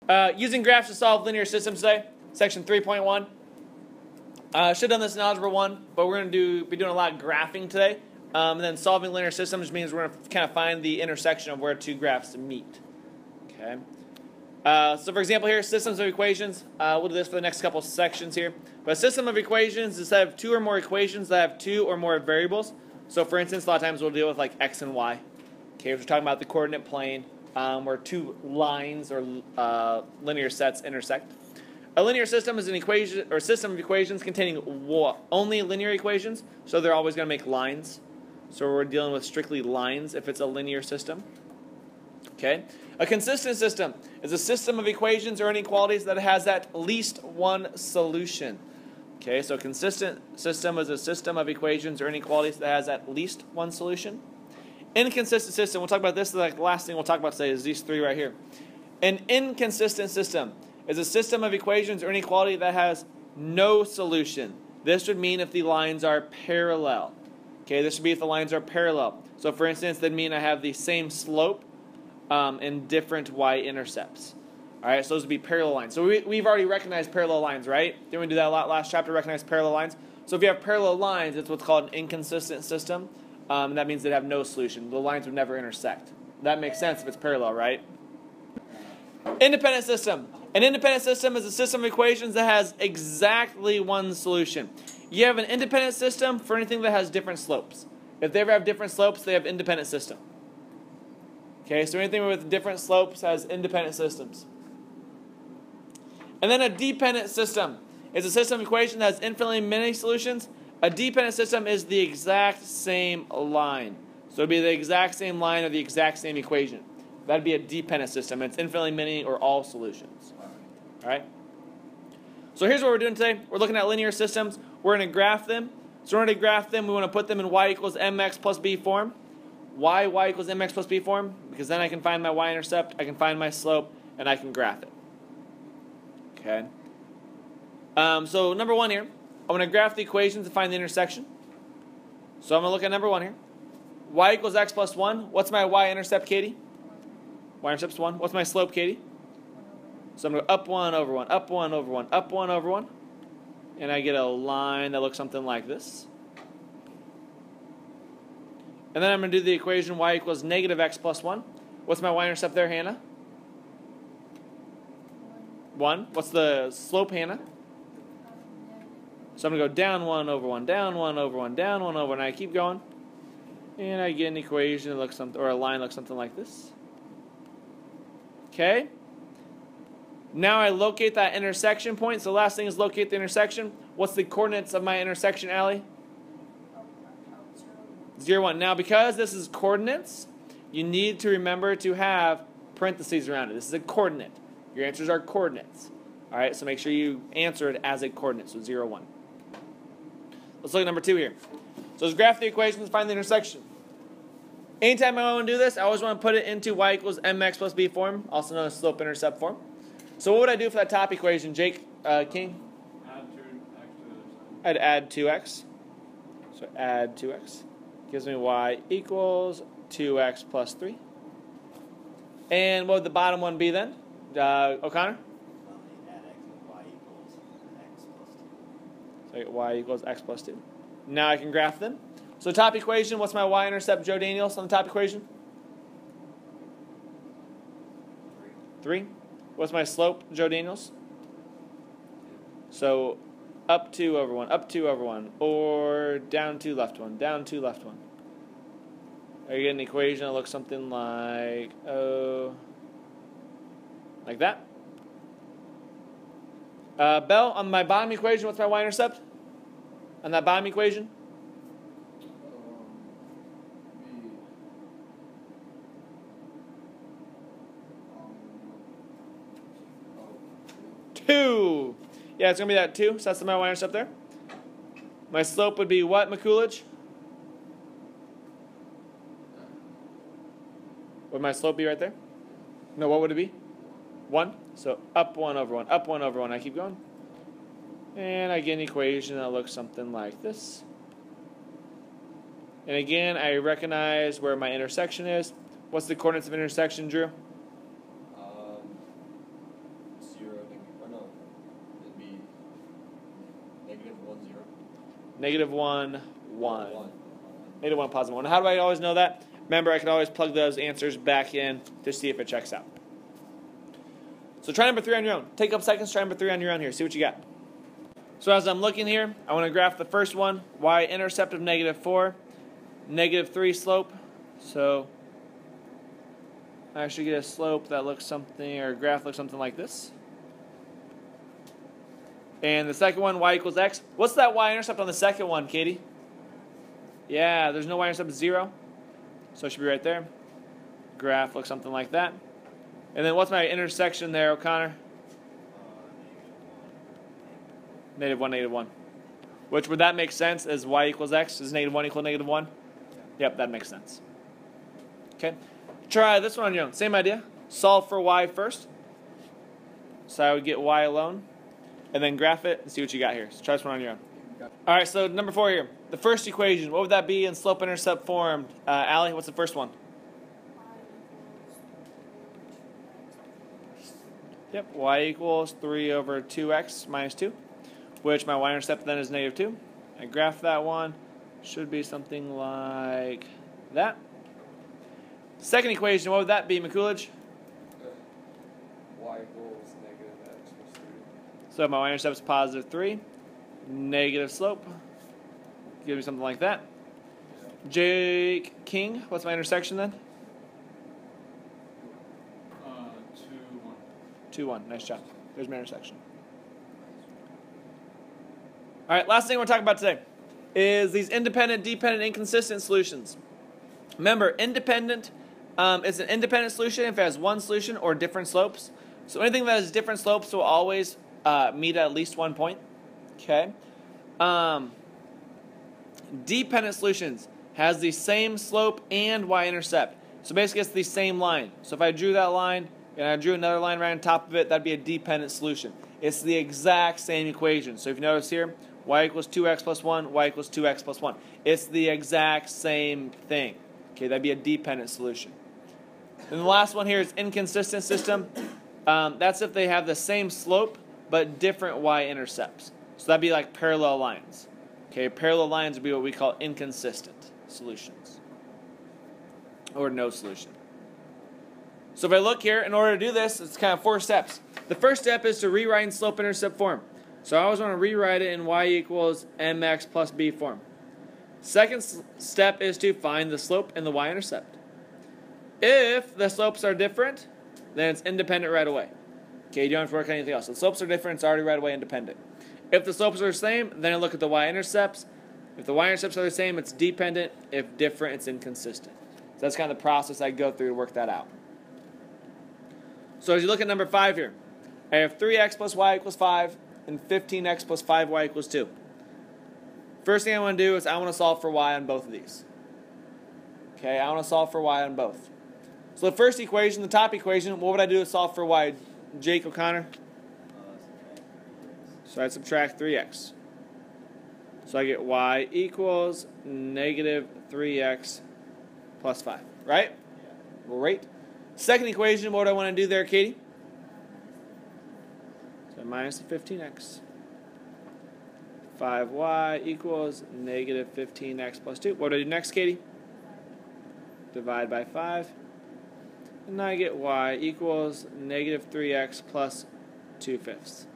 Using graphs to solve linear systems today, section 3.1. Should have done this in Algebra 1, but we're going to be doing a lot of graphing today. And then solving linear systems means we're going to kind of find the intersection of where two graphs meet. Okay. So for example here, systems of equations. We'll do this for the next couple sections here. But a system of equations is that have two or more equations that have two or more variables. So for instance, a lot of times we'll deal with like x and y. Okay, if we're talking about the coordinate plane, where two lines or linear sets intersect. A linear system is an equation or system of equations containing only linear equations, so they're always going to make lines. So we're dealing with strictly lines if it's a linear system. Okay. A consistent system is a system of equations or inequalities that has at least one solution. Okay, so a consistent system is a system of equations or inequalities that has at least one solution. Inconsistent system, we'll talk about this, like the last thing we'll talk about today is these three right here. An inconsistent system is a system of equations or inequality that has no solution. This would mean if the lines are parallel. Okay, this would be if the lines are parallel. So for instance, that would mean I have the same slope and different y-intercepts. Alright, so those would be parallel lines. So we've already recognized parallel lines, right? Didn't we do that a lot last chapter, recognize parallel lines? So if you have parallel lines, it's what's called an inconsistent system. And that means they'd have no solution. The lines would never intersect. That makes sense if it's parallel, right? Independent system. An independent system is a system of equations that has exactly one solution. You have an independent system for anything that has different slopes. If they ever have different slopes, they have independent system. Okay, so anything with different slopes has independent systems. And then a dependent system is a system of equations that has infinitely many solutions. A dependent system is the exact same line. So it would be the exact same line or the exact same equation. That would be a dependent system. It's infinitely many or all solutions. All right? So here's what we're doing today. We're looking at linear systems. We're going to graph them. So in order to graph them, we want to put them in y equals mx plus b form. Why y equals mx plus b form? Because then I can find my y-intercept, I can find my slope, and I can graph it. Okay? So number one here. I'm going to graph the equations to find the intersection. So I'm going to look at number one here. Y equals x plus 1. What's my y-intercept, Katie? Y-intercept's 1. What's my slope, Katie? So I'm going to go up 1 over 1, up 1 over 1, up 1 over 1. And I get a line that looks something like this. And then I'm going to do the equation y equals negative x plus 1. What's my y-intercept there, Hannah? 1. What's the slope, Hannah? So I'm going to go down 1 over 1, down 1 over 1, down 1 over 1, and I keep going. And I get an equation that looks something, or a line that looks something like this. Okay? Now I locate that intersection point. So the last thing is locate the intersection. What's the coordinates of my intersection, Allie? 0, 1. Now because this is coordinates, you need to remember to have parentheses around it. This is a coordinate. Your answers are coordinates. Alright, so make sure you answer it as a coordinate, so 0, 1. Let's look at number 2 here. So let's graph the equations, find the intersection. Anytime I want to do this, I always want to put it into y equals mx plus b form, also known as slope-intercept form. So what would I do for that top equation, Jake King? Add 2x to the I'd add 2x. So add 2x. Gives me y equals 2x plus 3. And what would the bottom one be then? O'Connor? So I get y equals x plus 2. Now I can graph them. So top equation, what's my y-intercept, Joe Daniels, on the top equation? 3. What's my slope, Joe Daniels? So up 2 over 1, up 2 over 1, or down 2 left 1, down 2 left 1. I get an equation that looks something like, like that. Bell, on my bottom equation, what's my y-intercept? On that bottom equation? Two. Yeah, it's going to be that 2, so that's my y-intercept there. My slope would be what, McCoolidge? Would my slope be right there? No, what would it be? 1. So up 1 over 1, up 1 over 1. I keep going. And I get an equation that looks something like this. And again, I recognize where my intersection is. What's the coordinates of intersection, Drew? no. It'd be -1, 0. Negative 1, 1. One. Negative 1, positive 1. How do I always know that? Remember, I can always plug those answers back in to see if it checks out. So try number 3 on your own. Take a couple seconds, try number 3 on your own here. See what you got. So as I'm looking here, I want to graph the first one. Y-intercept of -4, -3 slope. So I should get a slope that looks something, or a graph looks something like this. And the second one, y equals x. What's that y-intercept on the second one, Katie? Yeah, there's no y-intercept, 0. So it should be right there. Graph looks something like that. And then what's my intersection there, O'Connor? -1, -1. Which, would that make sense as y equals x? Is -1 equal -1? Yep, that makes sense. Okay. Try this one on your own. Same idea. Solve for y first. So I would get y alone. And then graph it and see what you got here. So try this one on your own. All right, so number 4 here. The first equation, what would that be in slope-intercept form? Allie, what's the first one? Yep, y equals 3 over 2x minus 2, which my y-intercept then is -2. I graph that one. Should be something like that. Second equation, what would that be, McCoolidge? Y equals -x plus 3. So my y-intercept is positive 3, negative slope. Give me something like that. Jake King, what's my intersection then? 2, 1. 2, 1. Nice job. There's my intersection. All right, last thing we're talking about today is these independent, dependent, inconsistent solutions. Remember, independent is an independent solution if it has one solution or different slopes. So anything that has different slopes will always meet at least 1 point. Okay. Dependent solutions has the same slope and y-intercept. So basically it's the same line. So if I drew that line and I drew another line right on top of it, that'd be a dependent solution. It's the exact same equation. So if you notice here, y equals 2x plus 1, y equals 2x plus 1. It's the exact same thing. Okay, that'd be a dependent solution. And the last one here is inconsistent system. That's if they have the same slope but different y-intercepts. So that'd be like parallel lines. Okay, parallel lines would be what we call inconsistent solutions, or no solution. So if I look here, in order to do this, it's kind of 4 steps. The first step is to rewrite in slope-intercept form. So I always want to rewrite it in y equals mx plus b form. Second step is to find the slope and the y-intercept. If the slopes are different, then it's independent right away. Okay, you don't have to work on anything else. If the slopes are different, it's already right away independent. If the slopes are the same, then I look at the y-intercepts. If the y-intercepts are the same, it's dependent. If different, it's inconsistent. So that's kind of the process I go through to work that out. So as you look at number 5 here, I have 3x plus y equals 5 and 15x plus 5y equals 2. First thing I want to do is I want to solve for y on both of these. Okay, I want to solve for y on both. So the first equation, the top equation, what would I do to solve for y? Jake O'Connor? So I'd subtract 3x. So I get y equals negative 3x plus 5. Right? Yeah. Great. Second equation, what do I want to do there, Katie? So minus the 15x. 5y equals negative 15x plus 2. What do I do next, Katie? Divide by 5. And now I get y equals negative 3x plus 2/5.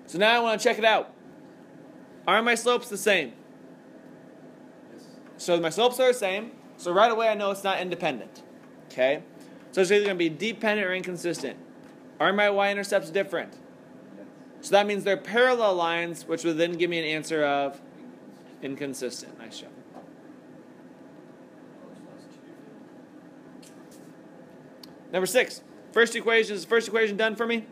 So now I want to check it out. Are my slopes the same? Yes. So my slopes are the same. So right away I know it's not independent. Okay? So it's either going to be dependent or inconsistent. Are my y-intercepts different? Yes. So that means they're parallel lines, which would then give me an answer of inconsistent. Nice job. Number 6. First equation. Is the first equation done for me?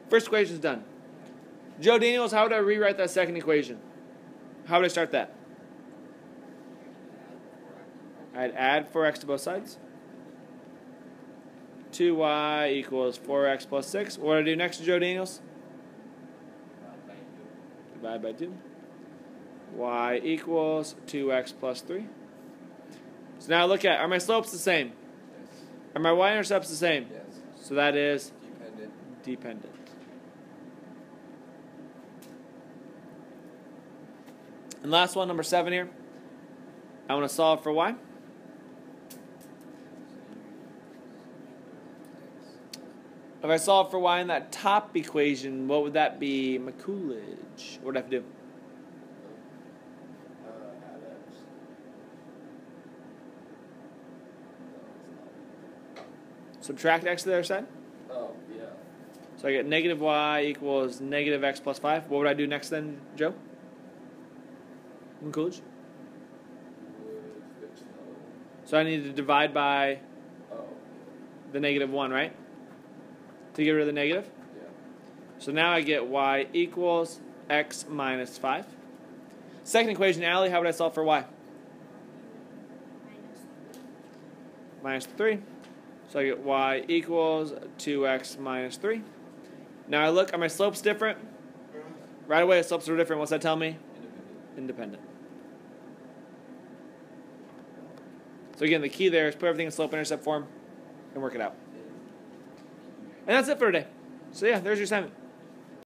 First equation is done. Joe Daniels, how would I rewrite that second equation? How would I start that? I'd add 4x to both sides. 2y equals 4x plus 6. What do I do next to Joe Daniels? Divide by 2. Y equals 2x plus 3. So now look at, are my slopes the same? Yes. Are my y-intercepts the same? Yes. So that is Dependent. dependent. And last one, number 7 here. I want to solve for y. If I solve for y in that top equation, what would that be? McCoolidge. What would I have to do? Add x. Subtract x to the other side. Oh, yeah. So I get negative y equals negative x plus 5. What would I do next then, Joe? McCoolidge? Would fix another one. So I need to divide by Oh, the negative 1, right? To get rid of the negative. yeah. So now I get y equals x minus 5. Second equation, Allie, how would I solve for y? Minus 3. So I get y equals 2x minus 3. Now I look, are my slopes different? Right away, the slopes are different. What's that tell me? Independent. So again, the key there is put everything in slope-intercept form and work it out. And that's it for today. So yeah, there's your assignment.